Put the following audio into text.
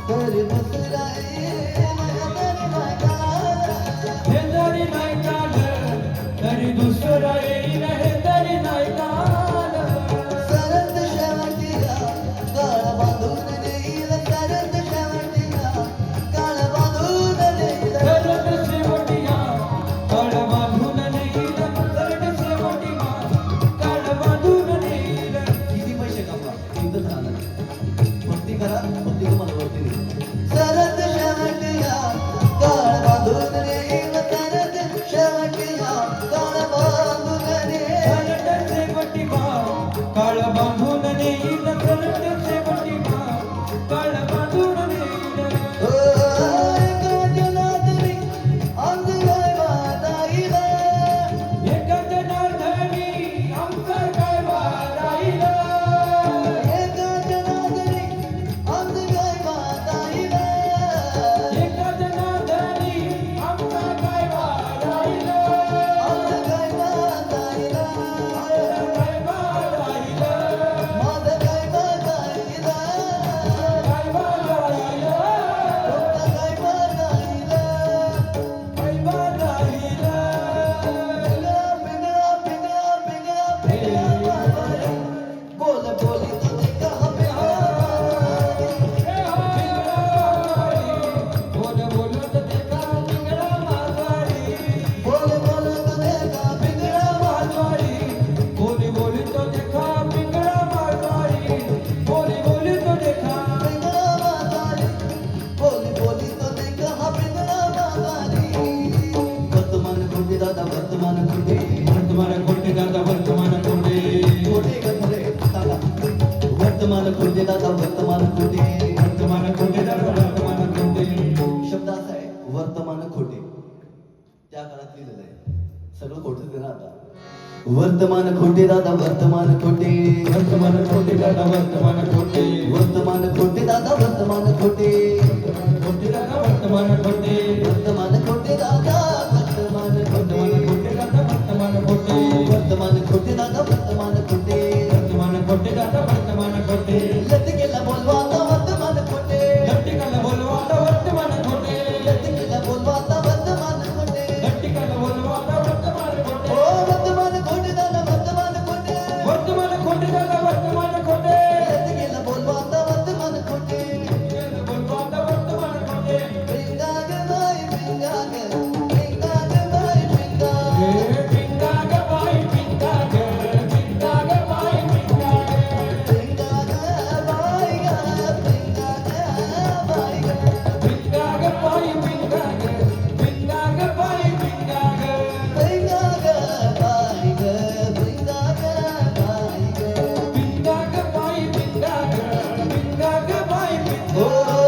तरी दुसरा येईल तरी नाही काल हे जरी नाही काल तरी दुसरा येईल हे तरी नाही काल सरत शेवटिया काळ बांधून देईल सरत शेवटिया काळ बांधून देईल सरत शेवटिया काळ बांधून नेईल सरत शेवटिया काळ बांधून नेईल किती पैसे कमवा इथंच राहणार भक्ती करा भक्ती तुम्हाला वरती देईल सरत शेवटिया काळ बांधून देईल सरत शेवटिया काळ बांधून देईल सरत शेवटिया काळ बांधून नेईल सरत शेवटिया काळ बांधून नेईल एका जनार्दनी अंग गायला एका जनार्दनी आमचं काय वाराईला एका जनार्दनी अंग गायला एका जनार्दनी आमचं काय वाराईला अंग गायला आमचं काय वाराईला माझ गायला गायला काय वाराईला काय गायला काय वाराईला बोल बोली तो देखा बोल बोलत देखा पिंगळा मारवाडी बोल बोल तो देखा बिगड़ा मारवाडी बोली बोली तो देखा पिंगळा मारवाडी बोली बोली तो देखा बिगड़ा मातारी बोली बोली तो देखा बिगड़ा मातारी वर्तमान खोटे दादा वर्तमान खोटे वर्तमान खोटे दादा वर्तमान खोटे खोटे गधरे दादा वर्तमान खोटे दादा वर्तमान खोटे वर्तमान खोटे दादा वर्तमान खोटे शब्द असा आहे वर्तमान खोटे त्या काळात लिहिलेलं आहे सगळं खोटं आहे ना आता वर्तमान खोटे दादा वर्तमान खोटे वर्तमान खोटे दादा वर्तमान खोटे वर्तमान खोटे दादा वर्तमान खोटे खोटे दादा वर्तमान खोटे वर्तमान खोटे दादा वर्तमान खोटे वर्तमान खोटे दादा वर्तमान खोटे वर्तमान खोटे दादा वर्तमान खोटे वर्तमान खोटे दादा वर्तमान खोटे लटकेला बोलवा आता वर्तमान खोटे लट्टिकाला बोलवा आता वर्तमान खोटे लटकेला बोलवा आता वर्तमान खोटे लट्टिकाला बोलवा आता वर्तमान खोटे ओ वर्तमान खोटे दादा वर्तमान खोटे वर्तमान खोटे दादा वर्तमान खोटे लटकेला बोलवा आता वर्तमान खोटे बोलवा आता वर्तमान खोटे पिंगा ग बाई पिंगा बाई पिंगा हे पिंगा ग बाई पिंगा ग पिंगा ग बाई पिंगा ग पिंगा ग बाई ग पिंगा ग बाई ग पिंगा ग बाई पिंगा ग पिंगा ग बाई पिंगा ग पिंगा ग बाई ग पिंगा ग बाई ग पिंगा ग बाई पिंगा ग पिंगा ग बाई पिंगा ओ